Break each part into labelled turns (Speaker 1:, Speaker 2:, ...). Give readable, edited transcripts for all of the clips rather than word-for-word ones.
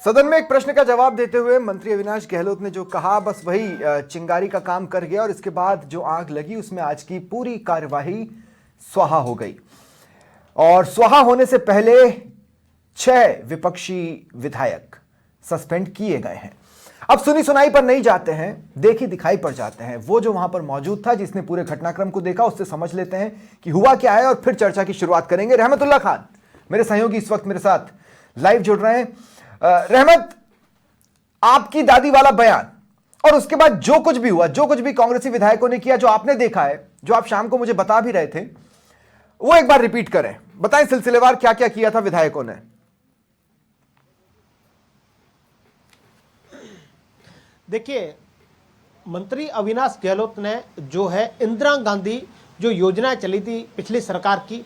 Speaker 1: सदन में एक प्रश्न का जवाब देते हुए मंत्री अविनाश गहलोत ने जो कहा बस वही चिंगारी का काम कर गया और इसके बाद जो आग लगी उसमें आज की पूरी कार्यवाही स्वाहा हो गई। और स्वाहा होने से पहले 6 विपक्षी विधायक सस्पेंड किए गए हैं। अब सुनी सुनाई पर नहीं जाते हैं, देखी दिखाई पर जाते हैं। वो जो वहां पर मौजूद था, जिसने पूरे घटनाक्रम को देखा, उससे समझ लेते हैं कि हुआ क्या है और फिर चर्चा की शुरुआत करेंगे। रहमतुल्लाह खान मेरे सहयोगी इस वक्त मेरे साथ लाइव जुड़ रहे हैं। रहमत, आपकी दादी वाला बयान और उसके बाद जो कुछ भी हुआ, जो कुछ भी कांग्रेसी विधायकों ने किया, जो आपने देखा है, जो आप शाम को मुझे बता भी रहे थे, वो एक बार रिपीट करें। बताएं सिलसिलेवार क्या क्या किया था विधायकों ने।
Speaker 2: देखिए, मंत्री अविनाश गहलोत ने जो है इंदिरा गांधी जो योजना चली थी पिछली सरकार की,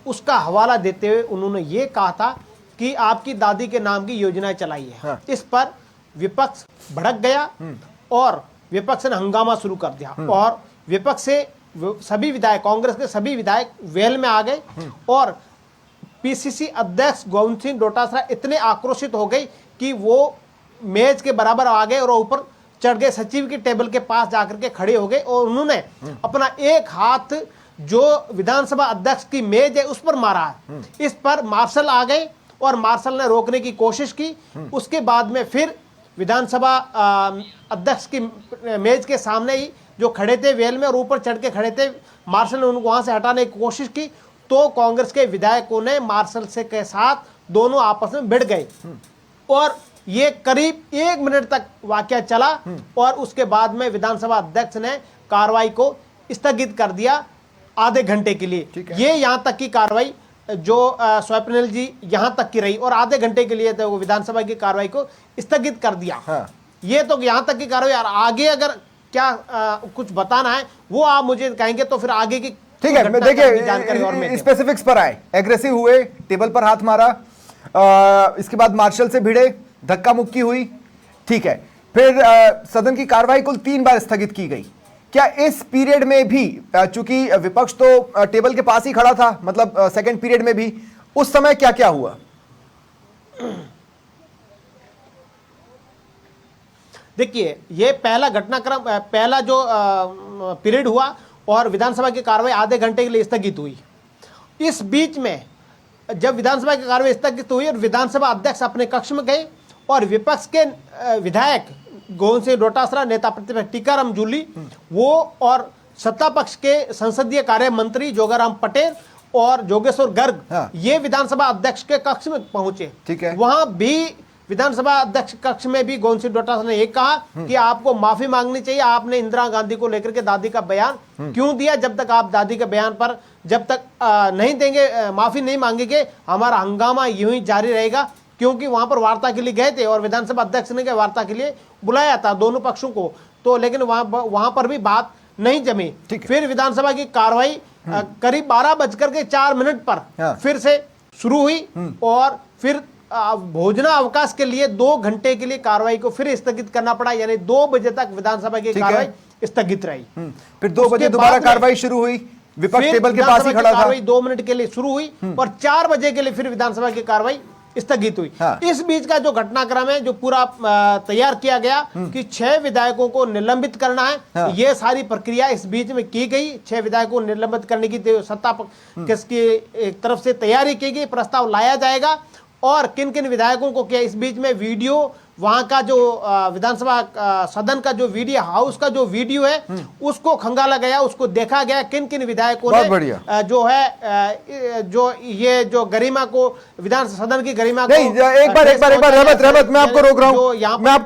Speaker 2: उसका हवाला देते हुए उन्होंने ये कहा था कि आपकी दादी के नाम की योजना चलाई है।
Speaker 1: हाँ।
Speaker 2: इस पर विपक्ष भड़क गया और विपक्ष ने हंगामा शुरू कर दिया और विपक्ष से सभी विधायक, कांग्रेस के सभी विधायक वेल में आ गए और पीसीसी अध्यक्ष गोविंद सिंह डोटासरा इतने आक्रोशित हो गए कि वो मेज के बराबर आ गए और ऊपर चढ़ गए, सचिव की टेबल के पास जाकर के खड़े हो गए और उन्होंने अपना एक हाथ जो विधानसभा अध्यक्ष की मेज है उस पर मारा है। इस पर मार्शल आ गए और मार्शल ने रोकने की कोशिश की। उसके बाद में फिर विधानसभा अध्यक्ष की मेज के सामने ही जो खड़े थे वेल में और ऊपर चढ़ के खड़े थे, मार्शल ने उनको वहां से हटाने की कोशिश की तो कांग्रेस के विधायकों ने मार्शल से के साथ दोनों आपस में भिड़ गए और ये करीब 1 मिनट तक वाकया चला और उसके बाद में विधानसभा अध्यक्ष ने कार्रवाई को स्थगित कर दिया आधे घंटे के लिए। ये यहाँ तक की कार्रवाई जो स्वप्निल जी यहाँ तक की रही और आधे घंटे के लिए तो विधानसभा की कार्रवाई को स्थगित कर दिया। हाँ। ये तो यहाँ तक की कार्रवाई। और आगे अगर क्या कुछ बताना है वो आप मुझे कहेंगे तो फिर आगे की
Speaker 1: ठीक है। देखिए, स्पेसिफिक्स पर आए, एग्रेसिव हुए, टेबल पर हाथ मारा, इसके बाद मार्शल से भिड़े, धक्का मुक्की हुई, ठीक है। फिर सदन की कार्रवाई कुल 3 बार स्थगित की गई। क्या इस पीरियड में भी, चूंकि विपक्ष तो टेबल के पास ही खड़ा था, मतलब सेकंड पीरियड में भी, उस समय क्या क्या हुआ?
Speaker 2: देखिए, ये पहला घटनाक्रम, पहला जो पीरियड हुआ और विधानसभा की कार्रवाई आधे घंटे के लिए स्थगित हुई। इस बीच में जब विधानसभा की कार्रवाई स्थगित हुई और विधानसभा अध्यक्ष अपने कक्ष में गए और विपक्ष के विधायक गोविंद सिंह डोटासरा, नेता प्रतिपक्ष टीकाराम जूली, वो और सत्ता पक्ष के संसदीय कार्य मंत्री जोगाराम पटेल और जोगेश्वर गर्ग, हाँ। ये विधानसभा अध्यक्ष के कक्ष में पहुंचे। ठीक है। वहां भी विधानसभा अध्यक्ष कक्ष में भी गोविंद सिंह डोटासरा ने एक कहा कि आपको माफी मांगनी चाहिए, आपने इंदिरा गांधी को लेकर के दादी का बयान क्यों दिया? जब तक आप दादी के बयान पर जब तक नहीं देंगे, माफी नहीं मांगेंगे, हमारा हंगामा यूं ही जारी रहेगा। क्योंकि वहां पर वार्ता के लिए गए थे और विधानसभा अध्यक्ष ने वार्ता के लिए बुलाया था दोनों पक्षों को, तो लेकिन वहां पर भी बात नहीं जमी। फिर विधानसभा की कार्रवाई करीब 12:04 पर फिर से शुरू हुई और फिर भोजनावकाश के लिए 2 घंटे के लिए कार्रवाई को फिर स्थगित करना पड़ा, यानी 2 बजे तक विधानसभा की कार्रवाई स्थगित रही।
Speaker 1: फिर 2 बजे दोबारा कार्रवाई शुरू हुई, विपक्ष टेबल के पास ही खड़ा था।
Speaker 2: कार्रवाई 2 मिनट के लिए शुरू हुई और 4 बजे के लिए फिर विधानसभा की कार्रवाई स्थगित हुई। हाँ। इस बीच का जो घटनाक्रम है, जो पूरा तैयार किया गया कि 6 विधायकों को निलंबित करना है। हाँ। ये सारी प्रक्रिया इस बीच में की गई। 6 विधायकों को निलंबित करने की सत्ता की तरफ से तैयारी की गई, प्रस्ताव लाया जाएगा और किन किन विधायकों को क्या। इस बीच में वीडियो, वहां का जो विधानसभा सदन का जो वीडियो हाउस का जो वीडियो है उसको खंगाला गया, उसको देखा गया किन किन विधायकों ने जो है जो ये जो गरिमा को, विधान सदन की गरिमा को।
Speaker 1: एक बार रहमत, मैं आपको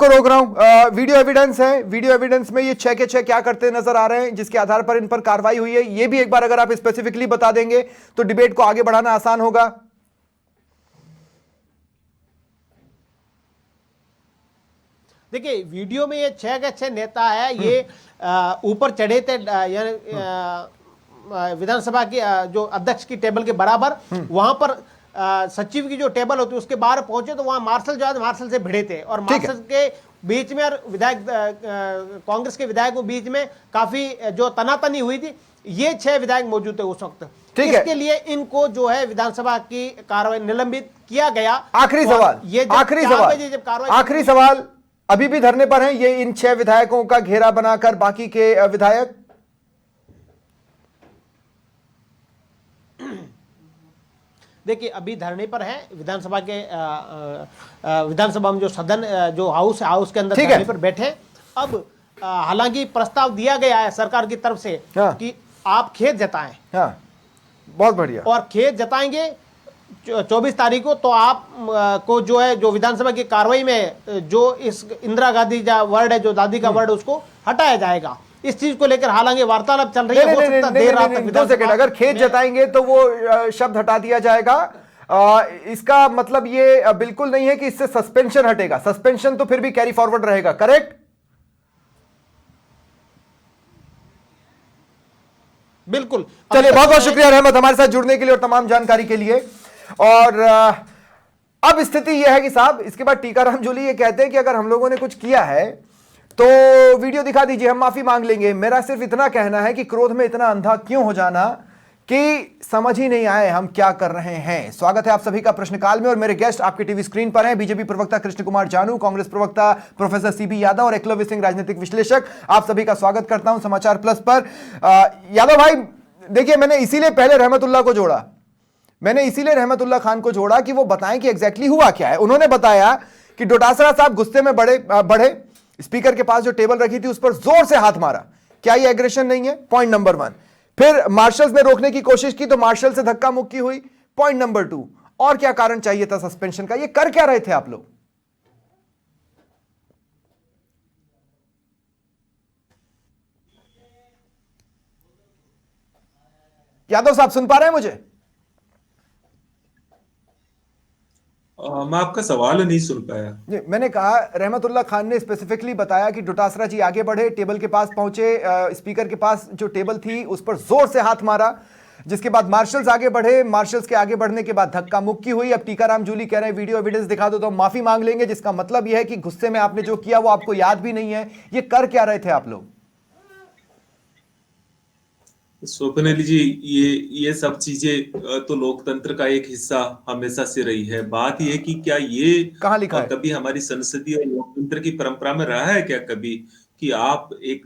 Speaker 1: रोक रहा हूं। वीडियो एविडेंस है, वीडियो एविडेंस में ये 6 के 6 क्या करते नजर आ रहे हैं, जिसके आधार पर इन पर कार्रवाई हुई है, ये भी एक बार अगर आप स्पेसिफिकली बता देंगे तो डिबेट को आगे बढ़ाना आसान होगा।
Speaker 2: देखिए, वीडियो में ये 6 के 6 नेता है, ये ऊपर चढ़े थे यानी विधानसभा की जो अध्यक्ष की टेबल के बराबर, वहां पर सचिव की जो टेबल होती है उसके बाहर पहुंचे तो वहां मार्शल जो है मार्शल से भिड़े थे और मार्शल के बीच में और विधायक कांग्रेस के विधायकों के बीच में काफी जो तनातनी हुई थी। ये 6 विधायक मौजूद थे उस वक्त।
Speaker 1: ठीक है।
Speaker 2: इसके लिए इनको जो है विधानसभा की कार्रवाई निलंबित किया गया।
Speaker 1: आखिरी
Speaker 2: और
Speaker 1: सवाल,
Speaker 2: ये जब
Speaker 1: आखिरी
Speaker 2: 4
Speaker 1: सवाल,
Speaker 2: बजे जब कार्रवाई
Speaker 1: आखिरी सवाल, अभी भी धरने पर हैं ये इन 6 विधायकों का घेरा बनाकर बाकी के विधायक?
Speaker 2: देखिए अभी धरने पर है विधानसभा के विधानसभा में जो सदन जो हाउस के अंदर
Speaker 1: ठीक है।
Speaker 2: धरने पर बैठे। अब हालांकि प्रस्ताव दिया गया है सरकार की तरफ से
Speaker 1: हाँ।
Speaker 2: कि आप खेत जताएं,
Speaker 1: हाँ, बहुत बढ़िया।
Speaker 2: और खेत जताएंगे 24 तारीख को, तो आप को जो है जो विधानसभा की कार्रवाई में जो इस इंदिरा गांधी का वर्ड है, जो दादी का वर्ड, उसको हटाया जाएगा। इस चीज को लेकर हालांकि वार्तालाप चल रही है। हो सकता है देर रात तक
Speaker 1: 2 सेकंड, अगर खेत जताएंगे तो वो शब्द हटा दिया जाएगा। इसका मतलब ये बिल्कुल नहीं है कि इससे सस्पेंशन हटेगा। सस्पेंशन तो फिर भी कैरी फॉरवर्ड रहेगा, करेक्ट?
Speaker 2: बिल्कुल।
Speaker 1: चलिए, बहुत बहुत शुक्रिया रहमत हमारे साथ जुड़ने के लिए और तमाम जानकारी के लिए। और अब स्थिति यह है कि साहब, इसके बाद टीकाराम जूली ये कहते हैं कि अगर हम लोगों ने कुछ किया है तो वीडियो दिखा दीजिए, हम माफी मांग लेंगे। मेरा सिर्फ इतना कहना है कि क्रोध में इतना अंधा क्यों हो जाना कि समझ ही नहीं आए हम क्या कर रहे हैं। स्वागत है आप सभी का प्रश्नकाल में, और मेरे गेस्ट आपके टीवी स्क्रीन पर हैं। बीजेपी प्रवक्ता कृष्ण कुमार जानू, कांग्रेस प्रवक्ता प्रोफेसर सीबी यादव और एकलव्य सिंह राजनीतिक विश्लेषक। आप सभी का स्वागत करता हूं समाचार प्लस पर। यादव भाई, देखिए, मैंने इसीलिए पहले रहमतुल्लाह को जोड़ा, मैंने इसीलिए रहमतुल्लाह खान को जोड़ा कि वो बताएं कि एग्जैक्टली हुआ क्या है। उन्होंने बताया कि डोटासरा साहब गुस्से में बढ़े, स्पीकर के पास जो टेबल रखी थी उस पर जोर से हाथ मारा। क्या ये एग्रेशन नहीं है? Point number 1। फिर मार्शल्स ने रोकने की कोशिश की तो मार्शल से धक्का मुक्की हुई। Point number 2। और क्या कारण चाहिए था सस्पेंशन का? ये कर क्या रहे थे आप लोग? यादव साहब, सुन पा रहे हैं मुझे?
Speaker 3: मैं आपका सवाल नहीं सुन पाया।
Speaker 1: मैंने कहा, रहमतुल्लाह खान ने स्पेसिफिकली बताया कि डोटासरा जी आगे बढ़े, टेबल के पास पहुंचे, स्पीकर के पास जो टेबल थी उस पर जोर से हाथ मारा, जिसके बाद मार्शल्स आगे बढ़े, मार्शल्स के आगे बढ़ने के बाद धक्का मुक्की हुई। अब टीकाराम जूली कह रहे हैं वीडियो एविडेंस दिखा दो तो हम माफी मांग लेंगे, जिसका मतलब यह है कि गुस्से में आपने जो किया वो आपको याद भी नहीं है। ये कर क्या रहे थे आप लोग?
Speaker 3: स्वप्निल जी, ये सब चीजें तो लोकतंत्र का एक हिस्सा हमेशा से रही है। बात ये कि क्या ये
Speaker 1: कहाँ लिखा है?
Speaker 3: कभी हमारी संसदीय और लोकतंत्र की परंपरा में रहा है क्या कभी कि आप एक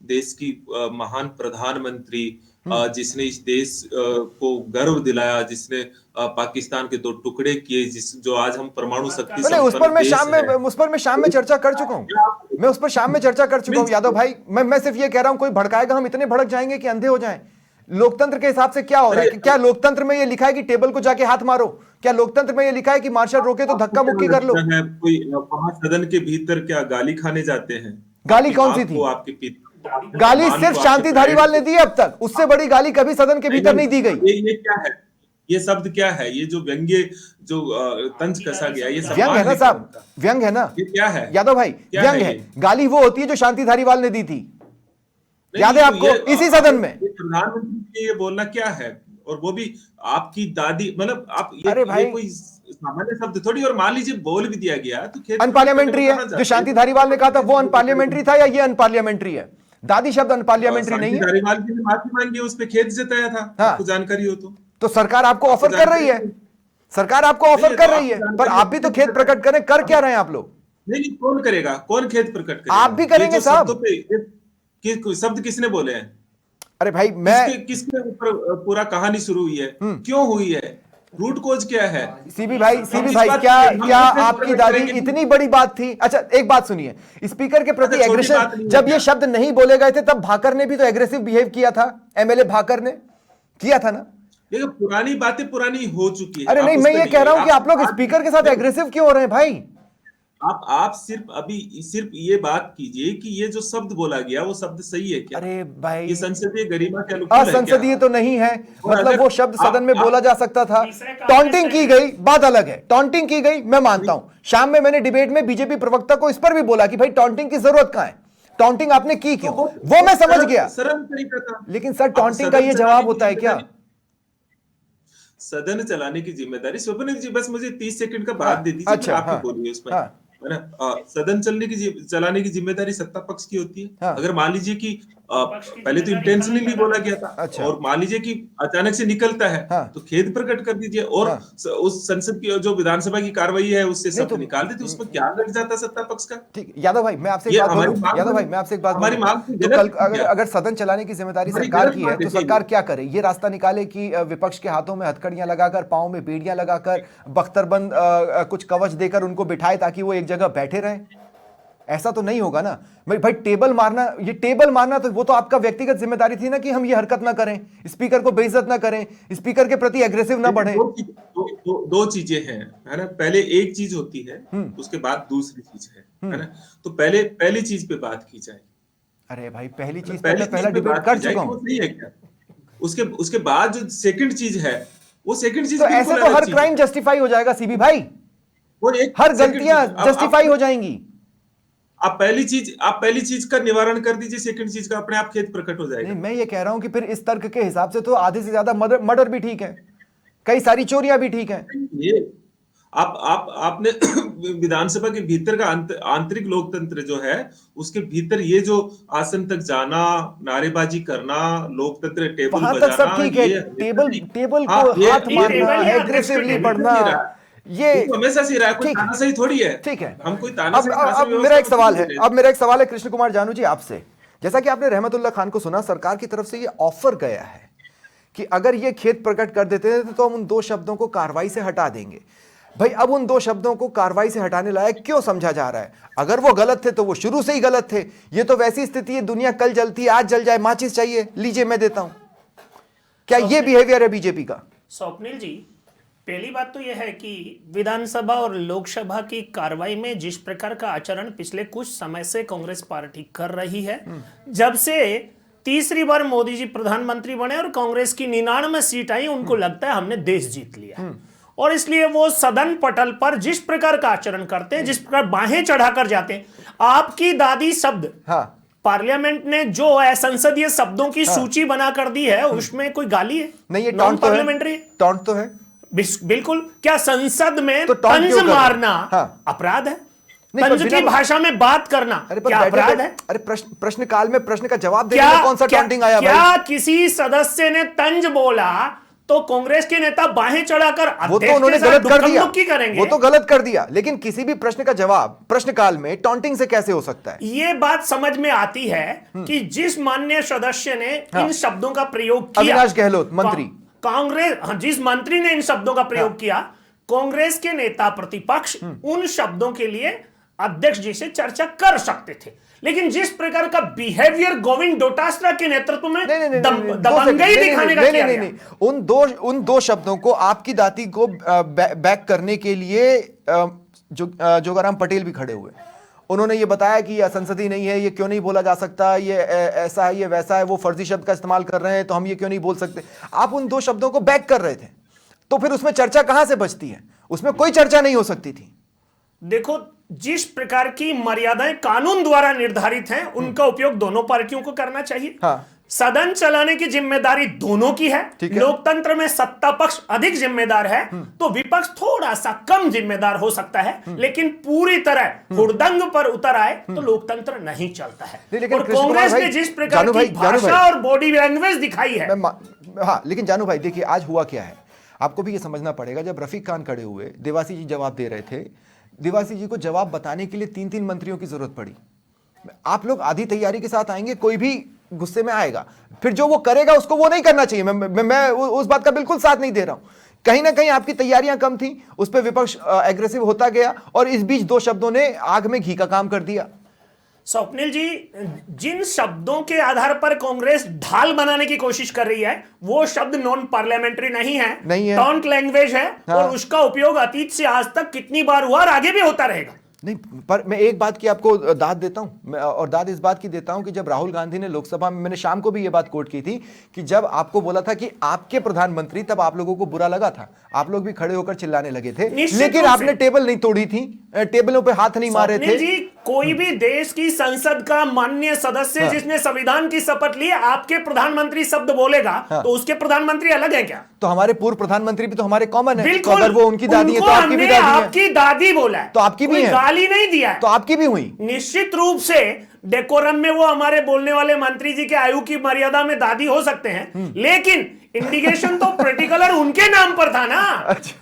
Speaker 3: देश की महान प्रधानमंत्री, जिसने इस देश को गर्व दिलाया, जिसने पाकिस्तान के 2 टुकड़े किए, जो आज हम परमाणु शक्ति
Speaker 1: उस पर मैं शाम में चर्चा कर चुका हूं। मैं उस पर शाम में चर्चा कर चुका हूं यादव भाई। मैं सिर्फ ये कह रहा हूं, कोई भड़काएगा हम इतने भड़क जाएंगे कि अंधे हो जाएं। लोकतंत्र के हिसाब से क्या हो रहा है? क्या लोकतंत्र में ये लिखा है कि टेबल को जाके हाथ मारो? क्या लोकतंत्र में ये लिखा है कि मार्शल रोके तो धक्का मुक्की कर लो?
Speaker 3: कोई वहां सदन के भीतर क्या गाली खाने जाते हैं?
Speaker 1: गाली कौन सी थी?
Speaker 3: आपके
Speaker 1: गाली सिर्फ शांति धारीवाल ने दी है अब तक। उससे बड़ी गाली कभी सदन के भीतर नहीं दी गई।
Speaker 3: ये क्या है? ये शब्द क्या है? ये जो व्यंग्य, जो तंज कसा गया, ये
Speaker 1: व्यंग है ना साहब? व्यंग है ना?
Speaker 3: ये क्या है
Speaker 1: यादव भाई? व्यंग है। गाली वो होती है जो शांति धारीवाल ने दी थी, याद है आपको, इसी सदन में।
Speaker 3: प्रधानमंत्री के लिए ये बोलना क्या है? और वो भी आपकी दादी, मतलब आप
Speaker 1: अरे भाई,
Speaker 3: ये कोई सामान्य शब्द थोड़ी। और मान लीजिए बोल भी दिया गया तो
Speaker 1: अनपार्लियामेंट्री है। जो शांति धारीवाल ने कहा था वो अनपार्लियामेंट्री था या ये अनपार्लियामेंट्री है? दादी शब्द अनपार्लियामेंट्री नहीं है।
Speaker 3: धारीवाल जी ने माफी मांगी, उस पे खेद जताया था। आपको जानकारी हो तो
Speaker 1: सरकार आपको ऑफर कर रही है, सरकार आपको ऑफर कर रही है, पर आप भी तो खेद प्रकट करें। कर क्या रहे हैं आप लोग?
Speaker 3: नहीं, कौन करेगा? कौन खेद प्रकट करेगा?
Speaker 1: आप भी करेंगे साहब।
Speaker 3: शब्द किसने बोले हैं?
Speaker 1: अरे भाई,
Speaker 3: किसके ऊपर पूरा कहानी शुरू हुई है? क्यों हुई है? रूट कोज क्या है?
Speaker 1: सीबी भाई, क्या आपकी दादी इतनी बड़ी बात थी? अच्छा, एक बात सुनिए, स्पीकर के प्रति एग्रेशन, जब ये शब्द नहीं बोले गए थे तब भाकर ने भी तो एग्रेसिव बिहेव किया था। एमएलए भाकर ने किया था ना?
Speaker 3: देखो, पुरानी बातें पुरानी हो चुकी है।
Speaker 1: अरे नहीं, मैं ये कह रहा हूं कि आप लोग स्पीकर के साथ एग्रेसिव क्यों हो रहे हैं भाई?
Speaker 3: आप सिर्फ ये बात कीजिए कि ये जो शब्द बोला गया वो शब्द सही है क्या?
Speaker 1: अरे भाई,
Speaker 3: ये संसदीय गरिमा के अनुकूल है क्या?
Speaker 1: असंसदीय तो नहीं है, मतलब वो शब्द सदन में बोला जा सकता था। टॉन्टिंग की गई, बात अलग है। टॉन्टिंग की गई, मैं मानता हूं। शाम में मैंने डिबेट में बीजेपी प्रवक्ता को इस पर भी बोला कि भाई टॉन्टिंग की जरूरत कहां है, टॉन्टिंग आपने की क्यों? वो मैं समझ गया,
Speaker 3: सरल तरीका था।
Speaker 1: लेकिन सर, टॉन्टिंग का ये जवाब होता है क्या?
Speaker 3: सदन चलाने की जिम्मेदारी, स्वप्निल जी बस मुझे 30 सेकंड का बाद दे दीजिए।
Speaker 1: अच्छा,
Speaker 3: आप बोलिए उसमें, है ना? सदन चलाने की जिम्मेदारी सत्ता पक्ष की होती है। अगर मान लीजिए कि पहले तो इंटेंशनली बोला गया था।
Speaker 1: अच्छा।
Speaker 3: और मान लीजिए कि अचानक से निकलता है
Speaker 1: हाँ।
Speaker 3: तो खेद प्रकट कर दीजिए, और
Speaker 1: हाँ।
Speaker 3: उस संसद की जो विधानसभा की कार्रवाई है उससे
Speaker 1: नहीं
Speaker 3: शब्द
Speaker 1: तो
Speaker 3: निकाल देते, उसमें क्या लग जाता सत्ता पक्ष का।
Speaker 1: ठीक, यादव भाई मैं आपसे एक
Speaker 3: ये
Speaker 1: बात
Speaker 3: हमारी
Speaker 1: बोलूं,
Speaker 3: मांग
Speaker 1: यादव भाई
Speaker 3: थोड़ी-
Speaker 1: मैं आपसे एक बात
Speaker 3: हमारी
Speaker 1: बोलूं,
Speaker 3: मांग थी,
Speaker 1: तो
Speaker 3: गलत
Speaker 1: कल
Speaker 3: थी
Speaker 1: अगर
Speaker 3: क्या?
Speaker 1: अगर सदन चलाने की जिम्मेदारी
Speaker 3: हमारी
Speaker 1: सरकार
Speaker 3: गलत
Speaker 1: की है
Speaker 3: बात है,
Speaker 1: तो
Speaker 3: सही
Speaker 1: सरकार
Speaker 3: है।
Speaker 1: क्या करे? ये रास्ता निकाले कि विपक्ष के हाथों में हथकड़ियां लगाकर, पांव में बेड़ियां लगाकर, बख्तरबंद कुछ कवच देकर उनको बिठाए ताकि वो एक जगह बैठे रहें? ऐसा तो नहीं होगा ना भाई। टेबल मारना, ये टेबल मारना तो वो तो आपका व्यक्तिगत जिम्मेदारी थी ना कि हम ये हरकत ना करें, स्पीकर को बेइज्जत ना करें, स्पीकर के प्रति एग्रेसिव ना बढ़े।
Speaker 3: दो चीजें हैं, है ना। पहले एक चीज होती है, उसके बाद दूसरी चीज है ना। तो पहले पहली चीज पे बात की जाए।
Speaker 1: अरे भाई पहली चीज पे
Speaker 3: पहली
Speaker 1: मैं पहला
Speaker 3: चीज पे
Speaker 1: डिबेट
Speaker 3: बात
Speaker 1: कर
Speaker 3: की जाए
Speaker 1: चुका
Speaker 3: कि वो
Speaker 1: हूं।
Speaker 3: सही है क्या। उसके उसके बाद जो सेकंड चीज है, वो सेकंड चीज
Speaker 1: तो ऐसे
Speaker 3: बिल्कुल
Speaker 1: तो
Speaker 3: अलग
Speaker 1: हर
Speaker 3: चीज
Speaker 1: क्राइम
Speaker 3: है।
Speaker 1: जस्टिफाई हो जाएगा सीबी भाई,
Speaker 3: वो एक
Speaker 1: हर
Speaker 3: सेकंड
Speaker 1: गलतियां
Speaker 3: चीज।
Speaker 1: जस्टिफाई हो जाएंगी।
Speaker 3: आप पहली चीज का निवारण कर दीजिए, सेकंड चीज का अपने आप खेद प्रकट हो
Speaker 1: नहीं
Speaker 3: जाएगा।
Speaker 1: मैं ये कह रहा हूं कि फिर इस तर्क के हिसाब से तो आधे से ज्यादा मर्डर भी ठीक है, कई सारी चोरियां भी ठीक है।
Speaker 3: ये आपने विधानसभा के भीतर का आंतरिक लोकतंत्र जो है, उसके भीतर ये जो आसन तक जाना, नारेबाजी करना, लोकतंत्र टेबल
Speaker 1: वहां तक सब
Speaker 3: बजाना,
Speaker 1: ठीक है,
Speaker 3: ये
Speaker 1: टेबल टेबल
Speaker 3: हाँ,
Speaker 1: को
Speaker 3: ये
Speaker 1: हाथ मारना,
Speaker 2: टेबल ही
Speaker 1: एग्रेसिवली
Speaker 2: अध्यक्ष
Speaker 1: बढ़ना, ये
Speaker 3: तो हमेशा से रहा है, कोई
Speaker 1: ठीक है,
Speaker 3: तानाशाही थोड़ी है।
Speaker 1: ठीक है।
Speaker 3: हम कोई तानाशाही शासन
Speaker 1: अब मेरा
Speaker 3: व्यवस्था
Speaker 1: एक
Speaker 3: में
Speaker 1: सवाल
Speaker 3: थोड़ी
Speaker 1: है,
Speaker 3: रह रहे।
Speaker 1: अब मेरा एक सवाल है कृष्ण कुमार जानू जी आपसे। जैसा कि आपने रहमतुल्लाह खान को सुना, सरकार की तरफ से ये ऑफर गया है कि अगर ये खेद प्रकट कर देते हैं तो हम उन दो शब्दों को कार्रवाई से हटा देंगे। भाई अब उन दो शब्दों को कार्रवाई से हटाने लायक क्यों समझा जा रहा है? अगर वो गलत थे तो वो शुरू से ही गलत थे। ये तो वैसी स्थिति है, दुनिया कल जलती है, आज जल जाए, माचिस चाहिए, लीजिए मैं देता हूं। क्या ये बिहेवियर है बीजेपी का?
Speaker 4: स्वप्निल जी, पहली बात तो यह है कि विधानसभा और लोकसभा की कार्रवाई में जिस प्रकार का आचरण पिछले कुछ समय से कांग्रेस पार्टी कर रही है, जब से तीसरी बार मोदी जी प्रधानमंत्री बने और कांग्रेस की 99 सीट आई, उनको लगता है हमने देश जीत लिया, और इसलिए वो सदन पटल पर जिस प्रकार का आचरण करते हैं, जिस प्रकार बाहें चढ़ाकर जाते हैं। आपकी दादी शब्द,
Speaker 1: हाँ,
Speaker 4: पार्लियामेंट ने जो संसदीय शब्दों की सूची बना कर दी है, उसमें कोई गाली है?
Speaker 1: नहीं ये
Speaker 4: नॉन
Speaker 1: टॉन्ट तो है,
Speaker 4: पार्लियामेंट्री
Speaker 1: टॉन्ट तो है।
Speaker 4: बिल्कुल। क्या संसद में
Speaker 1: तो टॉन्ट
Speaker 4: तंज
Speaker 1: क्यों कर रहे हैं?
Speaker 4: मारना
Speaker 1: हाँ।
Speaker 4: अपराध है?
Speaker 1: नहीं, पर
Speaker 4: तंज की
Speaker 1: बिना-
Speaker 4: भाषा में बात करना
Speaker 1: अरे पर
Speaker 4: क्या
Speaker 1: बैठे
Speaker 4: अपराध
Speaker 1: बैठे-
Speaker 4: है?
Speaker 1: अरे प्रश्न काल में प्रश्न का जवाब देने में कौन सा टॉन्टिंग आया
Speaker 4: क्या
Speaker 1: भाई?
Speaker 4: किसी सदस्य ने तंज बोला तो कांग्रेस के नेता बाहें चढ़ाकर
Speaker 1: वो तो
Speaker 4: अध्यक्ष
Speaker 1: उन्होंने
Speaker 4: के साथ
Speaker 1: गलत कर दिया,
Speaker 4: दुक्का-मुक्की करेंगे?
Speaker 1: वो तो गलत कर दिया, लेकिन किसी भी प्रश्न का जवाब प्रश्नकाल में टॉन्टिंग से कैसे हो सकता है?
Speaker 4: ये बात समझ में आती है कि जिस माननीय सदस्य ने
Speaker 1: हाँ।
Speaker 4: इन शब्दों का प्रयोग किया,
Speaker 1: अविनाश गहलोत मंत्री,
Speaker 4: कांग्रेस, हाँ, जिस मंत्री ने इन शब्दों का प्रयोग किया, कांग्रेस के नेता प्रतिपक्ष उन शब्दों के लिए अध्यक्ष जी से चर्चा कर सकते थे। लेकिन जिस प्रकार का बिहेवियर गोविंद डोटासरा के नेतृत्व में दबंगई दिखाने का किया गया,
Speaker 1: उन दो शब्दों को आपकी दाती को बैक करने के लिए जोगाराम पटेल भी खड़े हुए। उन्होंने ये बताया कि यह संसदीय नहीं है, ये क्यों नहीं बोला जा सकता, ये ऐसा है, ये वैसा है, वो फर्जी शब्द का इस्तेमाल कर रहे हैं तो हम ये क्यों नहीं बोल सकते। आप उन दो शब्दों को बैक कर रहे थे, तो फिर उसमें चर्चा कहां से बचती है? उसमें कोई चर्चा नहीं हो सकती थी।
Speaker 4: देखो, जिस प्रकार की मर्यादाएं कानून द्वारा निर्धारित हैं, उनका उपयोग दोनों पार्टियों को करना चाहिए।
Speaker 1: हाँ।
Speaker 4: सदन चलाने की जिम्मेदारी दोनों की है।
Speaker 1: ठीक है।
Speaker 4: लोकतंत्र में सत्ता पक्ष अधिक जिम्मेदार है तो विपक्ष थोड़ा सा कम जिम्मेदार हो सकता है, लेकिन पूरी तरह हुड़दंग पर उतर आए तो लोकतंत्र नहीं चलता है।
Speaker 1: नहीं, लेकिन
Speaker 4: और
Speaker 1: कृष्ण कुमार
Speaker 4: कांग्रेस
Speaker 1: भाई,
Speaker 4: ने जिस प्रकार
Speaker 1: जानू
Speaker 4: की
Speaker 1: भाई, जानू
Speaker 4: भाषा
Speaker 1: भाई।
Speaker 4: और बॉडी लैंग्वेज दिखाई है,
Speaker 1: हाँ, लेकिन जानू भाई देखिए आज हुआ क्या है, आपको भी ये समझना पड़ेगा। जब रफीक खान खड़े हुए, देवासी जी जवाब दे रहे थे, देवासी जी को जवाब बताने के लिए 3-3 मंत्रियों की जरूरत पड़ी। आप लोग आधी तैयारी के साथ आएंगे, कोई भी गुस्से में आएगा, फिर जो वो करेगा उसको वो नहीं करना चाहिए। मैं उस बात का बिल्कुल साथ नहीं दे रहा हूं। कहीं ना कहीं आपकी तैयारियां कम थी, उस पर विपक्ष एग्रेसिव होता गया और इस बीच दो शब्दों ने आग में घी का काम कर दिया।
Speaker 4: स्वप्निल जी, जिन शब्दों के आधार पर कांग्रेस ढाल बनाने की कोशिश कर रही है, वो शब्द नॉन पार्लियामेंट्री नहीं है, टॉन्ट लैंग्वेज है।
Speaker 1: हाँ।
Speaker 4: और उसका उपयोग अतीत से आज तक कितनी बार हुआ और आगे भी होता रहेगा।
Speaker 1: नहीं, पर मैं एक बात की आपको दाद देता हूं, और दाद इस बात की देता हूं कि जब राहुल गांधी ने लोकसभा में, मैंने शाम को भी यह बात कोट की थी कि जब आपको बोला था कि आपके प्रधानमंत्री, तब आप लोगों को बुरा लगा था, आप लोग भी खड़े होकर चिल्लाने लगे थे, लेकिन आपने टेबल नहीं तोड़ी थी, टेबलों पे हाथ नहीं मारे थे।
Speaker 4: जी, कोई भी देश की संसद का माननीय सदस्य जिसने संविधान की शपथ ली, आपके प्रधानमंत्री शब्द बोलेगा तो उसके प्रधानमंत्री अलग है क्या?
Speaker 1: तो हमारे पूर्व प्रधानमंत्री भी तो हमारे कॉमन है।
Speaker 4: बिल्कुल।
Speaker 1: तो अगर वो उनकी दादी है तो आपकी भी
Speaker 4: हमने
Speaker 1: दादी है।
Speaker 4: आपकी दादी बोला है,
Speaker 1: तो आपकी भी
Speaker 4: कोई
Speaker 1: है।
Speaker 4: गाली नहीं दिया है।
Speaker 1: तो आपकी भी हुई।
Speaker 4: निश्चित रूप से डेकोरम में वो हमारे बोलने वाले मंत्री जी के आयु की मर्यादा में दादी हो सकते हैं, लेकिन इंडिकेशन तो पर्टिकुलर उनके नाम पर था ना।
Speaker 1: अच्छा,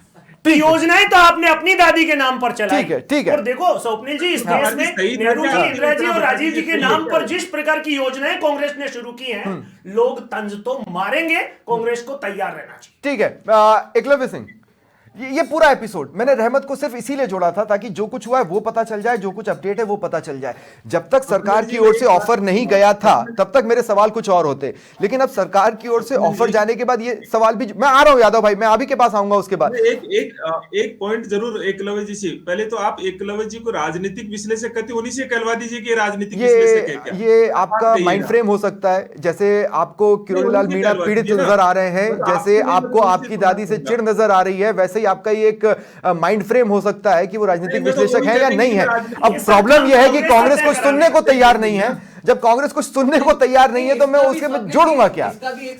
Speaker 1: ठीक है।
Speaker 4: योजनाएं तो आपने अपनी दादी के नाम पर चलाई।
Speaker 1: ठीक है, ठीक है।
Speaker 4: और देखो स्वप्निल जी, इस देश में
Speaker 3: सही
Speaker 4: नेहरू जी,
Speaker 3: था।
Speaker 4: इंदिरा जी और राजीव जी के
Speaker 3: सही
Speaker 4: नाम
Speaker 3: है।
Speaker 4: पर जिस प्रकार की योजनाएं कांग्रेस ने शुरू की हैं, लोग तंज तो मारेंगे, कांग्रेस को तैयार रहना चाहिए।
Speaker 1: ठीक है। एकलव्य सिंह, ये पूरा एपिसोड मैंने रहमत को सिर्फ इसीलिए जोड़ा था ताकि जो कुछ हुआ है वो पता चल जाए, जो कुछ अपडेट है वो पता चल जाए। जब तक सरकार की ओर से ऑफर नहीं गया था तब तक मेरे सवाल कुछ और होते, लेकिन अब सरकार की ओर से ऑफर जाने के बाद ये सवाल भी। मैं आ रहा हूं यादव भाई, मैं अभी के पास आऊंगा उसके बाद।
Speaker 3: एक पॉइंट जरूर एकलव्य जी से। पहले तो आप एकलव्य जी को राजनीतिक विश्लेषक कहते, उन्हीं से कहलवा दीजिए कि राजनीतिक विश्लेषक है क्या।
Speaker 1: ये आपका माइंड फ्रेम हो सकता है। जैसे आपको किरोड़ीलाल मीणा पीड़ित नजर आ रहे हैं, जैसे आपको आपकी दादी से चिढ़ नजर आ रही है, वैसे ही आपका ये एक माइंड फ्रेम हो सकता है कि वो राजनीतिक विश्लेषक है या नहीं है। अब प्रॉब्लम यह है कि कांग्रेस कुछ सुनने को तैयार नहीं है। जब कांग्रेस कुछ सुनने को तैयार नहीं है तो मैं उसके में जोड़ूंगा क्या?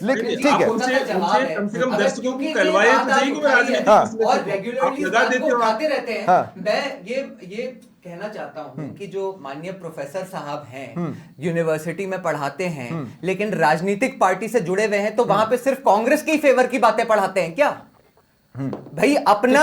Speaker 1: लेकिन ठीक है,
Speaker 3: उनसे कम से कम दर्शकों को कहलवाए तो सही कि वो राजनीतिक
Speaker 5: और
Speaker 3: विश्लेषक है।
Speaker 5: रेगुलरली
Speaker 3: आप लगा देते हो।
Speaker 5: खाते रहते हैं।
Speaker 1: हाँ।
Speaker 5: मैं ये कहना चाहता हूं कि जो माननीय प्रोफेसर साहब हैं, यूनिवर्सिटी में पढ़ाते हैं, लेकिन राजनीतिक पार्टी से जुड़े हुए हैं, तो वहां पे सिर्फ कांग्रेस के ही फेवर की बातें पढ़ाते हैं क्या? भाई अपना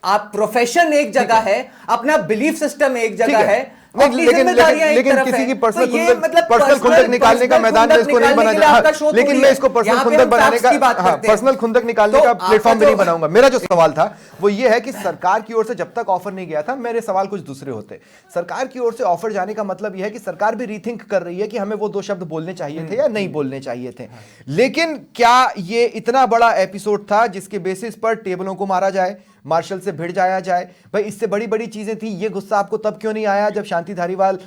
Speaker 5: आप प्रोफेशन एक जगह है, अपना बिलीफ सिस्टम एक जगह है,
Speaker 1: लेकिन किसी की पर्सनल खुंदक निकालने का मैदान में इसको नहीं बना जाता। लेकिन मैं इसको पर्सनल खुंदक बनाने का, पर्सनल खुंदक निकालने का प्लेटफॉर्म भी नहीं बनाऊंगा। मेरा जो सवाल था वो ये है कि सरकार की ओर से जब तक ऑफर नहीं गया था, मेरे सवाल कुछ दूसरे होते। सरकार की ओर से ऑफर जाने का मतलब यह है कि सरकार भी रीथिंक कर रही है कि हमें वो 2 शब्द बोलने चाहिए थे या नहीं बोलने चाहिए थे। लेकिन क्या ये इतना बड़ा एपिसोड था जिसके बेसिस पर टेबलों को मारा जाए, मार्शल से भिड़ जाया जाए? भाई इससे बड़ी बड़ी चीजें थी। ये गुस्सा आपको तब क्यों नहीं आया जब शांति धारीवाल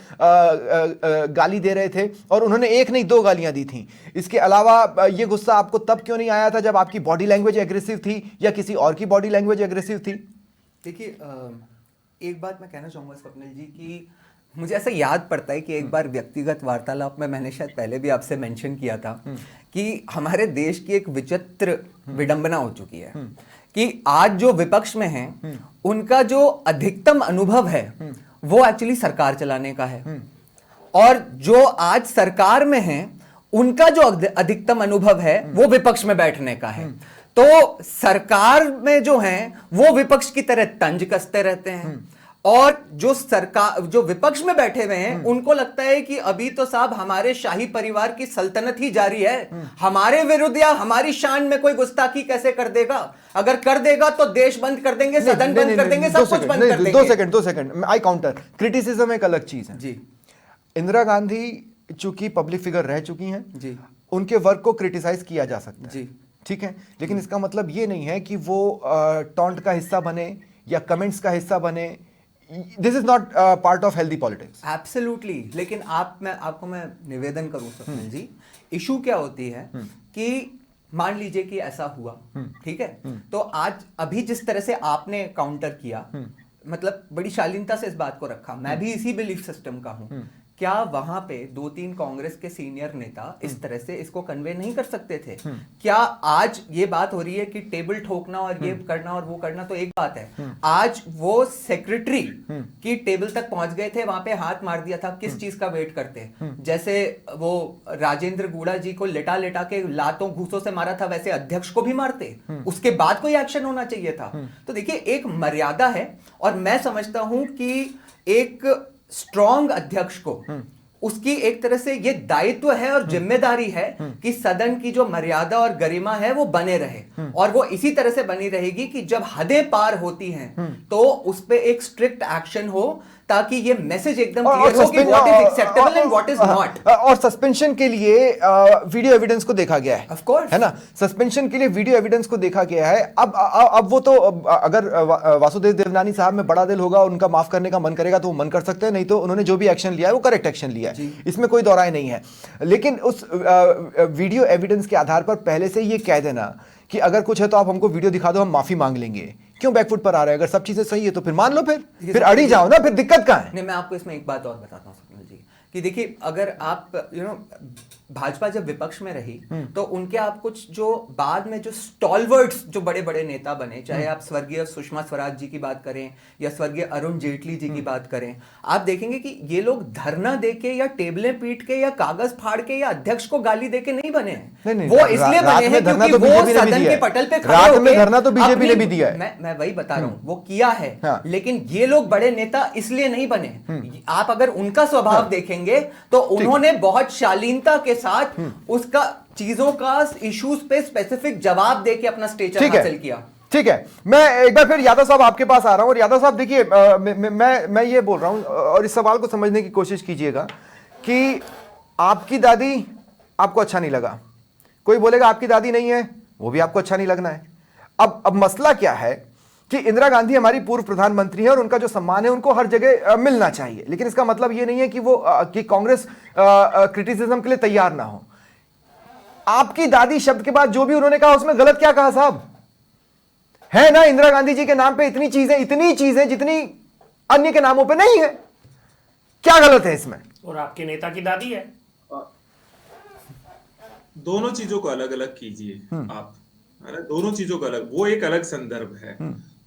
Speaker 1: गाली दे रहे थे और उन्होंने एक नहीं 2 गालियां दी थी? इसके अलावा ये गुस्सा आपको तब क्यों नहीं आया था जब आपकी बॉडी लैंग्वेज एग्रेसिव थी या किसी और की बॉडी लैंग्वेज एग्रेसिव थी?
Speaker 5: देखिए, एक बात मैं कहना चाहूंगा स्वप्निल जी कि मुझे ऐसा याद पड़ता है कि एक बार व्यक्तिगत वार्तालाप में मैंने शायद पहले भी आपसे मेंशन किया था कि हमारे देश की एक विचित्र विडंबना हो चुकी है कि आज जो विपक्ष में हैं उनका जो अधिकतम अनुभव है वो एक्चुअली सरकार चलाने का है, और जो आज सरकार में हैं उनका जो अधिकतम अनुभव है वो विपक्ष में बैठने का है। तो सरकार में जो हैं वो विपक्ष की तरह तंज कसते रहते हैं, और जो सरकार जो विपक्ष में बैठे हुए हैं उनको लगता है कि अभी तो साहब हमारे शाही परिवार की सल्तनत ही जारी है, हमारे विरुद्ध या हमारी शान में कोई गुस्ताखी कैसे कर देगा? अगर कर देगा तो देश बंद कर देंगे, सदन बंद कर देंगे, सब कुछ बंद कर देंगे।
Speaker 1: 2 सेकंड आई काउंटर। क्रिटिसिज्म एक अलग चीज है
Speaker 5: जी।
Speaker 1: इंदिरा गांधी चूंकि पब्लिक फिगर रह चुकी हैं
Speaker 5: जी,
Speaker 1: उनके वर्क को क्रिटिसाइज किया जा सकता है
Speaker 5: जी,
Speaker 1: ठीक है, लेकिन इसका मतलब ये नहीं है कि वो टॉन्ट का हिस्सा बने या कमेंट्स का हिस्सा बने। This is not part of healthy politics.
Speaker 5: Absolutely. लेकिन आपको मैं निवेदन करूं स्वप्निल जी, इशू क्या होती है कि मान लीजिए कि ऐसा हुआ, ठीक है, तो आज अभी जिस तरह से आपने काउंटर किया, मतलब बड़ी शालीनता से इस बात को रखा, मैं भी इसी बिलीफ सिस्टम का हूं, क्या वहां पे 2-3 कांग्रेस के सीनियर नेता इस तरह से इसको कन्वे नहीं कर सकते थे? क्या आज ये बात हो रही है कि टेबल ठोकना और ये करना और वो करना तो एक बात है, आज वो सेक्रेटरी की टेबल तक पहुंच गए थे, वहां पे हाथ मार दिया था, किस चीज का वेट करते? जैसे वो राजेंद्र गुड़ा जी को लेटा लेटा के लातों घूसों से मारा था, वैसे अध्यक्ष को भी मारते, उसके बाद कोई एक्शन होना चाहिए था। तो देखिए, एक मर्यादा है, और मैं समझता हूं कि एक स्ट्रॉन्ग अध्यक्ष को उसकी एक तरह से ये दायित्व है और जिम्मेदारी है कि सदन की जो मर्यादा और गरिमा है वो बने रहे, और वो इसी तरह से बनी रहेगी कि जब हदें पार होती हैं तो उस पे एक स्ट्रिक्ट एक्शन हो, ताकि ये मैसेज एकदम क्लियर हो कि what is acceptable and what is not.
Speaker 1: और सस्पेंशन के लिए वीडियो एविडेंस को देखा गया है,
Speaker 5: ऑफ कोर्स,
Speaker 1: है ना? सस्पेंशन के लिए वीडियो एविडेंस को देखा गया है। अब वो तो अगर वासुदेव देवनानी साहब में बड़ा दिल होगा, उनका माफ करने का मन करेगा तो वो मन कर सकते हैं, नहीं तो उन्होंने जो भी एक्शन लिया है वो करेक्ट एक्शन लिया है, इसमें कोई दो राय नहीं है। लेकिन उस वीडियो एविडेंस के आधार पर पहले से ये कह देना कि अगर कुछ है तो आप हमको वीडियो दिखा दो, हम माफी मांग लेंगे, क्यों बैकफुट पर आ रहा है? अगर सब चीजें सही है तो फिर मान लो, फिर अड़ी जाओ ना, फिर दिक्कत कहां है?
Speaker 5: नहीं, मैं आपको इसमें एक बात और बताता हूँ स्वप्निल जी, कि देखिए अगर आप भाजपा जब विपक्ष में रही तो उनके आप कुछ जो बाद में जो स्टॉलवर्ड्स जो बड़े बड़े नेता बने, चाहे आप स्वर्गीय सुषमा स्वराज जी की बात करें या स्वर्गीय अरुण जेटली जी की बात करें, आप देखेंगे कि ये लोग धरना देके या टेबलें पीट के या कागज फाड़ के या अध्यक्ष को गाली देके नहीं बने हैं।
Speaker 1: नहीं,
Speaker 5: वो इसलिए बने हैं क्योंकि वो सदन के पटल पे खड़े
Speaker 1: रात में
Speaker 5: होके
Speaker 1: धरना तो बीजेपी ने भी दिया है।
Speaker 5: मैं वही बता रहा हूं, वो किया है।
Speaker 1: हाँ।
Speaker 5: लेकिन ये लोग बड़े नेता इसलिए नहीं बने। आप अगर उनका स्वभाव देखेंगे तो उन्होंने बहुत शालीनता के साथ उसका चीजों का इश्यूज पे स्पेसिफिक जवाब देके अपना स्टेचर हासिल किया।
Speaker 1: ठीक है, मैं एक बार फिर यादव साहब आपके पास आ रहा हूं। और यादव साहब देखिए, मैं ये बोल रहा हूं और इस सवाल को समझने की कोशिश कीजिएगा कि आपकी दादी आपको अच्छा नहीं लगा, कोई बोलेगा आपकी दादी नहीं है, वो भी आपको अच्छा नहीं लगना है। अब मसला क्या है कि इंदिरा गांधी हमारी पूर्व प्रधानमंत्री है और उनका जो सम्मान है उनको हर जगह मिलना चाहिए, लेकिन इसका मतलब ये नहीं है कि वो कि कांग्रेस क्रिटिसिज्म के लिए तैयार ना हो। आपकी दादी शब्द के बाद जो भी उन्होंने कहा उसमें गलत क्या कहा साहब? है ना इंदिरा गांधी जी के नाम पे इतनी चीजें जितनी अन्य के नामों पे नहीं है, क्या गलत है इसमें?
Speaker 4: और आपके नेता की दादी है।
Speaker 3: दोनों चीजों को अलग अलग कीजिए आप, है ना, दोनों चीजों का अलग, वो एक अलग संदर्भ है।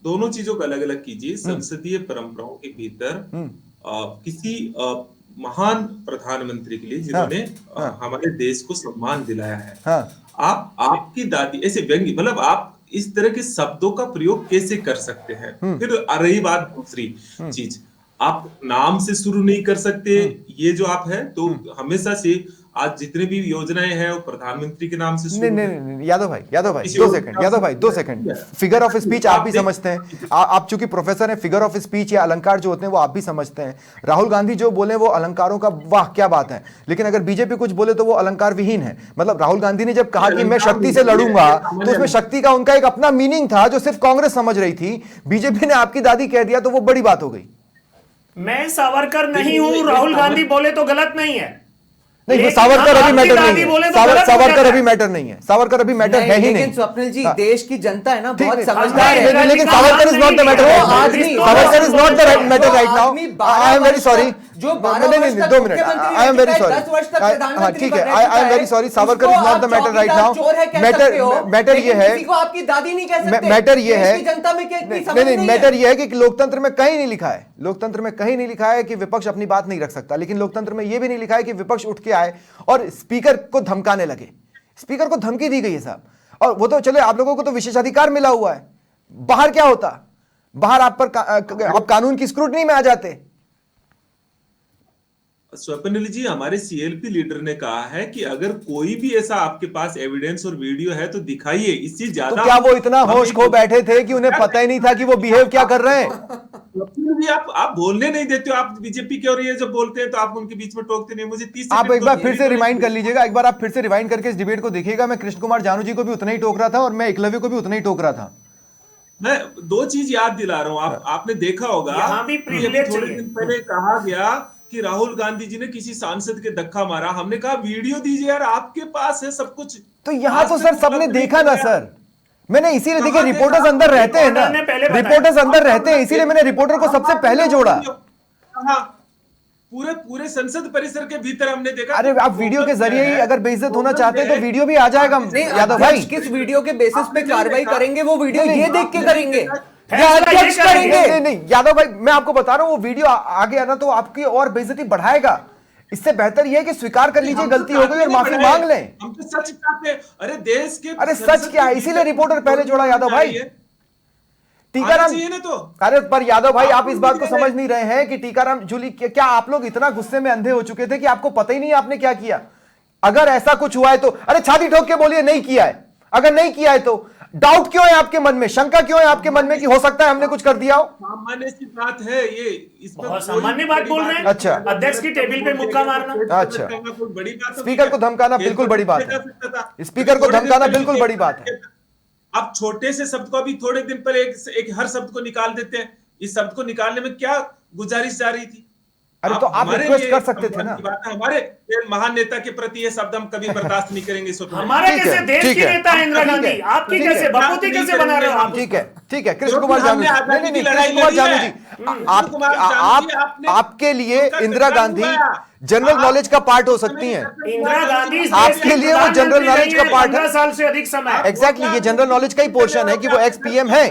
Speaker 3: दोनों चीजों को अलग अलग कीजिए। संसदीय परंपराओं के भीतर किसी महान प्रधानमंत्री के लिए जिन्होंने हमारे देश को सम्मान दिलाया है, आपकी दादी ऐसे व्यंग्य, मतलब आप इस तरह के शब्दों का प्रयोग कैसे कर सकते हैं? फिर रही बात दूसरी चीज, आप नाम से शुरू नहीं कर सकते, ये जो आप है तो हमेशा से आज जितने भी योजनाएं हैं वो प्रधानमंत्री के नाम से शुरू
Speaker 1: नहीं, यादव भाई 2 सेकंड, फिगर ऑफ स्पीच आप भी समझते हैं, आप चूंकि प्रोफेसर हैं, फिगर ऑफ स्पीच या अलंकार जो होते हैं वो आप भी समझते हैं। राहुल गांधी जो बोले वो अलंकारों का वाह क्या बात है, लेकिन अगर बीजेपी कुछ बोले तो वो अलंकार विहीन है। मतलब राहुल गांधी ने जब कहा कि मैं शक्ति से लड़ूंगा तो उसमें शक्ति का उनका एक अपना मीनिंग था जो सिर्फ कांग्रेस समझ रही थी। बीजेपी ने आपकी दादी कह दिया तो वो बड़ी बात हो गई।
Speaker 4: मैं सावरकर नहीं हूं, राहुल गांधी बोले तो गलत नहीं है।
Speaker 1: नहीं, सावरकर अभी मैटर नहीं है, सावरकर अभी मैटर नहीं है, सावरकर अभी मैटर है ही नहीं।
Speaker 5: लेकिन स्वप्निल जी, देश की जनता है ना बहुत समझदार है।
Speaker 1: लेकिन Savarkar is not the matter, Savarkar is not the matter right now. I am very sorry,
Speaker 5: जो
Speaker 1: 2 minute, I am very sorry, ठीक है, I am very sorry, Savarkar is not the matter right now. Matter ये है,
Speaker 5: आपकी दादी नहीं कह सकते,
Speaker 1: मैटर ये है,
Speaker 5: जनता में
Speaker 1: नहीं, मैटर ये है कि लोकतंत्र में कहीं नहीं लिखा है, लोकतंत्र में कहीं नहीं लिखा है कि विपक्ष अपनी बात नहीं रख सकता, लेकिन लोकतंत्र में यह भी नहीं लिखा है कि विपक्ष उठ के आए और स्पीकर को धमकाने लगे। स्पीकर को धमकी दी गई है साहब, और वो तो चले, आप लोगों को तो विशेषाधिकार मिला हुआ है। बाहर क्या होता, बाहर आप कानून की स्क्रूटनी में आ जाते।
Speaker 3: स्वप्निल जी, हमारे सीएलपी लीडर ने कहा है कि अगर कोई भी ऐसा आपके पास एविडेंस और वीडियो है तो दिखाइए, इससे ज्यादा।
Speaker 1: तो क्या वो इतना होश खो बैठे थे कि उन्हें पता ही नहीं था कि वो बिहेव क्या कर रहे हैं?
Speaker 3: स्वप्निल जी, आप बोलने नहीं देते हो, आप बीजेपी के, और ये जब बोलते हैं तो आप उनके बीच में टोकते नहीं। मुझे 30
Speaker 1: आप एक बार फिर से रिवाइंड कर लीजिएगा, एक बार आप फिर से रिवाइंड करके इस डिबेट को देखिएगा। मैं कृष्ण कुमार जानू जी को भी उतना ही टोक रहा था और मैं एकलव्य को भी उतना ही टोक रहा था।
Speaker 3: मैं 2 चीज याद दिला रहा हूं, आपने देखा होगा
Speaker 4: यहाँ भी प्रिविलेज
Speaker 3: थोड़े दिन पहले कहा गया कि राहुल गांधी जी ने किसी सांसद के धक्का मारा। हमने कहा वीडियो दीजिए यार, आपके पास है सब कुछ।
Speaker 1: तो यहां तो सर सबने देखा ना सर, मैंने इसीलिए, देखिए रिपोर्टर्स अंदर रहते हैं ना, रिपोर्टर्स अंदर रहते हैं, इसीलिए मैंने रिपोर्टर को सबसे पहले जोड़ा।
Speaker 3: पूरे संसद परिसर के भीतर हमने देखा।
Speaker 1: अरे आप वीडियो के जरिए ही अगर बेइज्जत होना चाहते हैं तो वीडियो भी आ जाएगा। यादव भाई
Speaker 5: किस वीडियो के बेसिस पे कार्रवाई करेंगे, वो वीडियो ये देख के करेंगे।
Speaker 1: नहीं यादव भाई, मैं आपको बता रहा हूं, वो वीडियो आ गया ना तो आपकी और बेइज्जती बढ़ाएगा। इससे बेहतर यह है कि स्वीकार कर लीजिए गलती हो गई और माफी मांग लें।
Speaker 3: हम तो सच चाहते हैं। अरे देश के,
Speaker 1: अरे सच क्या है, इसीलिए रिपोर्टर पहले जोड़ा यादव भाई। टीकाराम, अरे पर यादव भाई आप इस बात को समझ नहीं रहे हैं कि टीकाराम जूली, क्या आप लोग इतना गुस्से में अंधे हो चुके थे कि आपको पता ही नहीं आपने क्या किया? अगर ऐसा कुछ हुआ है तो अरे छाती ठोक के बोलिए नहीं किया है। अगर नहीं किया है तो डाउट क्यों है आपके मन में, शंका क्यों है आपके मन में कि हो सकता है हमने कुछ कर दिया हो?
Speaker 3: सामान्य सी बात है ये, इसमें
Speaker 4: बहुत सामान्य बात बोल रहे हैं।
Speaker 1: अच्छा,
Speaker 4: अध्यक्ष की टेबल पे मुक्का मारना,
Speaker 1: अच्छा,
Speaker 3: कोई बड़ी बात?
Speaker 1: स्पीकर को धमकाना बिल्कुल बड़ी बात है, स्पीकर को धमकाना बिल्कुल बड़ी बात है।
Speaker 3: आप छोटे से शब्द को अभी थोड़े दिन पहले एक हर शब्द को निकाल देते हैं। इस शब्द को निकालने में क्या गुजारिश जा रही थी?
Speaker 1: अरे तो आप
Speaker 3: हमारे
Speaker 1: रिक्वेस्ट
Speaker 3: लिए
Speaker 1: कर सकते थे
Speaker 3: सम्मान
Speaker 1: ना।
Speaker 3: की बात है, हमारे ये महान नेता के प्रति ये शब्द हम कभी बर्दाश्त नहीं करेंगे।
Speaker 4: हमारे
Speaker 1: ठीक
Speaker 4: कैसे
Speaker 1: है,
Speaker 4: देश
Speaker 1: ठीक
Speaker 4: की
Speaker 1: है।
Speaker 4: नेता है इंदिरा
Speaker 1: ठीक है,
Speaker 4: गांधी, आपकी
Speaker 1: ठीक है।
Speaker 4: कैसे बकौती कैसे बना रहे हो आप?
Speaker 1: ठीक है, ठीक है। कृष्ण
Speaker 3: क्योंकि
Speaker 1: कुमार जानू
Speaker 3: हमने
Speaker 1: जी,
Speaker 3: आजादी
Speaker 1: नहीं
Speaker 3: की
Speaker 1: नहीं,
Speaker 3: लड़ाई
Speaker 1: कृष्ण कुमार
Speaker 3: लड़ी
Speaker 1: जानू
Speaker 3: है।
Speaker 1: जी,
Speaker 3: कृष्ण कुमार जानू जी, आपने
Speaker 1: आपके लिए
Speaker 3: उनका
Speaker 1: इंदिरा
Speaker 3: सत्कार
Speaker 1: गांधी
Speaker 3: हुआ।
Speaker 1: जनरल नॉलेज का पार्ट हो
Speaker 3: आप-
Speaker 1: सकती हैं।
Speaker 4: इंदिरा गांधी इस देश
Speaker 1: आपके
Speaker 4: की
Speaker 1: लिए वो जनरल
Speaker 4: प्रधानमंत्री
Speaker 1: नॉलेज
Speaker 4: रही
Speaker 1: का
Speaker 4: है
Speaker 1: पार्ट है।
Speaker 4: 15 साल से अधिक समय।
Speaker 1: एग्जैक्टली, ये जनरल नॉलेज का ही पोर्शन है कि वो एक्स पीएम है,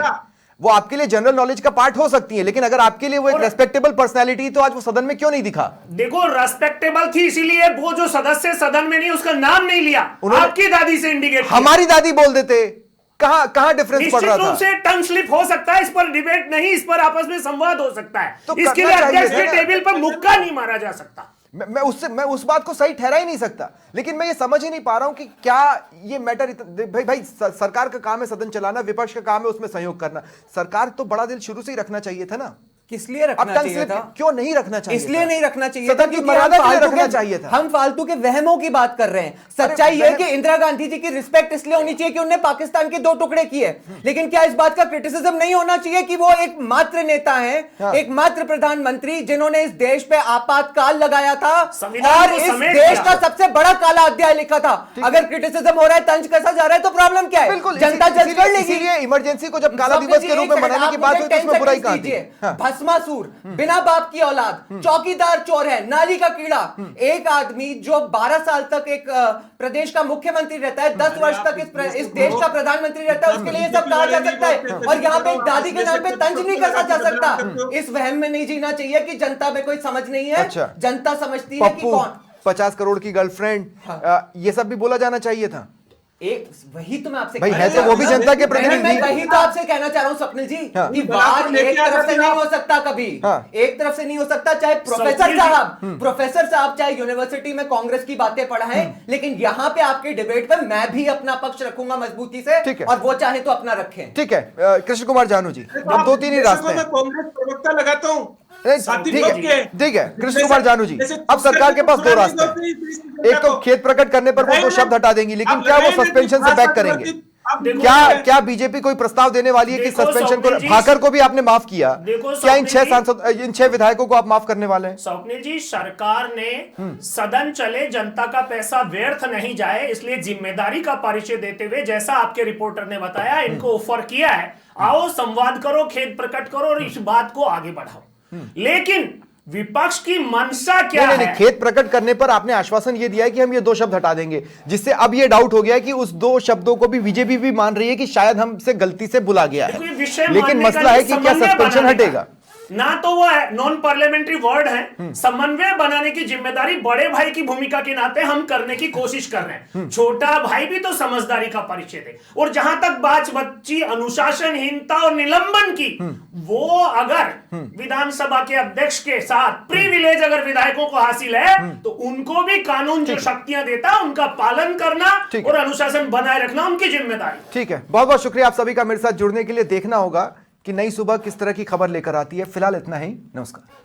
Speaker 1: वो आपके लिए जनरल नॉलेज का पार्ट हो सकती है, लेकिन अगर आपके लिए वो एक रेस्पेक्टेबल पर्सनैलिटी तो आज वो सदन में क्यों नहीं दिखा?
Speaker 4: देखो रेस्पेक्टेबल थी, इसीलिए वो जो सदस्य सदन में नहीं उसका नाम नहीं लिया, आपकी दादी से इंडिकेट किया।
Speaker 1: हमारी दादी बोल देते, कहां कहां डिफरेंस पड़ रहा
Speaker 4: निश्चित रूप
Speaker 1: था?
Speaker 4: से टंग स्लिप हो सकता है, इस पर डिबेट नहीं, इस पर आपस में संवाद हो सकता है,
Speaker 1: तो
Speaker 4: इसके
Speaker 1: करना
Speaker 4: लिए
Speaker 1: चाहिए
Speaker 4: अध्यक्ष
Speaker 1: था
Speaker 4: के
Speaker 1: ना।
Speaker 4: टेबल पर मुक्का नहीं मारा जा सकता।
Speaker 1: मैं उस बात को सही ठहरा ही नहीं सकता, लेकिन मैं ये समझ ही नहीं पा रहा हूं कि क्या ये मैटर भाई सरकार का काम है सदन चलाना, विपक्ष का काम है उसमें सहयोग करना। सरकार तो बड़ा दिल शुरू से ही रखना चाहिए था ना।
Speaker 5: किस लिए रखना
Speaker 1: अब टंग
Speaker 5: चाहिए
Speaker 1: स्लिप
Speaker 5: था?
Speaker 1: क्यों नहीं रखना चाहिए
Speaker 5: इसलिए
Speaker 1: था?
Speaker 5: नहीं रखना चाहिए
Speaker 1: सदन
Speaker 5: था
Speaker 1: की
Speaker 5: क्योंकि
Speaker 1: मर्यादा के लिए
Speaker 5: फालतू
Speaker 1: रखना चाहिए था।
Speaker 5: हम फालतू के वहमों की बात कर रहे हैं। सच्चाई है कि इंदिरा गांधी जी की रिस्पेक्ट इसलिए होनी चाहिए कि उन्होंने पाकिस्तान के 2 टुकड़े किए, लेकिन क्या इस बात का क्रिटिसिज्म नहीं होना चाहिए कि वो एक मात्र नेता हैं,
Speaker 1: हाँ।
Speaker 5: एक मात्र प्रधानमंत्री जिन्होंने इस देश पे आपातकाल लगाया था
Speaker 4: संविधान
Speaker 5: और
Speaker 4: को
Speaker 5: इस
Speaker 4: समेट
Speaker 5: देश
Speaker 4: दिया।
Speaker 5: का सबसे बड़ा काला अध्याय लिखा था। अगर क्रिटिसिज्म हो रहा है, तंज कसा जा रहा है, तो प्रॉब्लम क्या है?
Speaker 1: बिल्कुल,
Speaker 5: जनता जज कर लेगी।
Speaker 1: इसीलिए इमरजेंसी को जब काला
Speaker 5: स्वप्निल
Speaker 1: दिवस
Speaker 5: जी,
Speaker 1: के रूप
Speaker 5: एक
Speaker 1: में
Speaker 5: सेकंड,
Speaker 1: मनाने की
Speaker 5: आप
Speaker 1: बात
Speaker 5: मुझे
Speaker 1: हुई तो
Speaker 5: 10
Speaker 1: उसमें बुराई
Speaker 5: सेकंड
Speaker 1: कहां थी?
Speaker 5: दीजिए।
Speaker 1: हाँ।
Speaker 5: भस्मासुर, बिना बाप की औलाद, चौकीदार चोर है, नाली का कीड़ा, एक आदमी जो 12 साल तक एक प्रदेश का मुख्यमंत्री रहता है, 10 वर्ष तक इस देश का प्रधानमंत्री रहता है, उसके लिए ये सब कहा जा सकता है। और यहाँ पे एक दादी के नाम पे तंज नहीं कसा जा सकता। इस वहम में नहीं जीना चाहिए कि जनता में कोई समझ नहीं है।
Speaker 1: अच्छा।
Speaker 5: जनता समझती है कि
Speaker 1: पप्पू,
Speaker 5: कौन
Speaker 1: 50 करोड़ की गर्लफ्रेंड, ये सब भी बोला जाना चाहिए था।
Speaker 5: एक वही तो मैं आपसे
Speaker 1: भाई,
Speaker 5: कह
Speaker 1: है
Speaker 5: रहा
Speaker 1: तो
Speaker 5: हूं।
Speaker 1: वो भी जनता के प्रतिनिधि।
Speaker 5: मैं वही तो आपसे कहना चाह रहा हूं स्वप्निल जी
Speaker 1: हाँ।
Speaker 5: कि बात एक तरफ से नहीं हो सकता कभी।
Speaker 1: हाँ।
Speaker 5: एक तरफ से नहीं हो सकता, चाहे प्रोफेसर साहब चाहे यूनिवर्सिटी में कांग्रेस की बातें पढ़ाएं, लेकिन यहाँ पे आपके डिबेट पे मैं भी अपना पक्ष रखूंगा मजबूती से,
Speaker 1: ठीक है।
Speaker 5: और वो चाहे तो अपना रखें।
Speaker 1: ठीक है, कृष्ण कुमार जानू जी, अब 2-3 ही रास्ते हैं।
Speaker 3: मैं कांग्रेस प्रवक्ता लगाता हूँ। साथी
Speaker 1: ठीक
Speaker 3: लोग
Speaker 1: है,
Speaker 3: के-
Speaker 1: ठीक है, कृष्ण
Speaker 3: जैसे-
Speaker 1: कुमार जानू जी,
Speaker 3: जैसे
Speaker 1: अब सरकार के पास 2
Speaker 3: पुरानी
Speaker 1: रास्ते हैं।
Speaker 3: दोस्ती-
Speaker 1: एक तो खेद प्रकट करने पर वो 2 शब्द हटा देंगी, लेकिन क्या वो सस्पेंशन से बैक करेंगे? क्या बीजेपी कोई प्रस्ताव देने वाली है कि
Speaker 4: देखो,
Speaker 1: सस्पेंशन को?
Speaker 4: स्वप्निल जी,
Speaker 1: भाकर को भी आपने माफ किया,
Speaker 4: देखो,
Speaker 1: क्या इन 6
Speaker 4: स्वप्निल जी,
Speaker 1: सांसद, इन 6 विधायकों को आप माफ करने वाले हैं?
Speaker 4: स्वप्निल जी, सरकार ने सदन चले, जनता का पैसा व्यर्थ नहीं जाए, इसलिए जिम्मेदारी का परिचय देते हुए, जैसा आपके रिपोर्टर ने बताया, इनको ऑफर किया है, आओ संवाद करो, खेद प्रकट करो और इस बात को आगे बढ़ाओ। लेकिन विपक्ष की मंशा क्या
Speaker 1: नहीं,
Speaker 4: है?
Speaker 1: खेद प्रकट करने पर आपने आश्वासन ये दिया है कि हम ये 2 शब्द हटा देंगे, जिससे अब ये डाउट हो गया है कि उस 2 शब्दों को भी बीजेपी भी मान रही है कि शायद हमसे गलती से बुला गया
Speaker 4: देखो, ये
Speaker 1: है।
Speaker 4: विषय
Speaker 1: लेकिन
Speaker 4: मानने का
Speaker 1: मसला है
Speaker 4: नहीं,
Speaker 1: कि क्या
Speaker 4: समन्वय
Speaker 1: सस्पेंशन
Speaker 4: बनाने का।
Speaker 1: हटेगा?
Speaker 4: ना तो वो नॉन पार्लियामेंट्री वर्ड है, समन्वय बनाने की जिम्मेदारी बड़े भाई की भूमिका के नाते हम करने की कोशिश कर रहे हैं। छोटा भाई भी तो समझदारी का परिचय दे। और जहां तक बात बच्ची अनुशासनहीनता और निलंबन की, वो अगर विधानसभा के अध्यक्ष के साथ प्रिविलेज अगर विधायकों को हासिल है, तो उनको भी कानून जो शक्तियां देता है उनका पालन करना
Speaker 1: ठीक
Speaker 4: और अनुशासन बनाए रखना उनकी जिम्मेदारी।
Speaker 1: ठीक है, बहुत बहुत शुक्रिया आप सभी का मेरे साथ जुड़ने के लिए। देखना होगा कि नई सुबह किस तरह की खबर लेकर आती है। फिलहाल इतना ही, नमस्कार।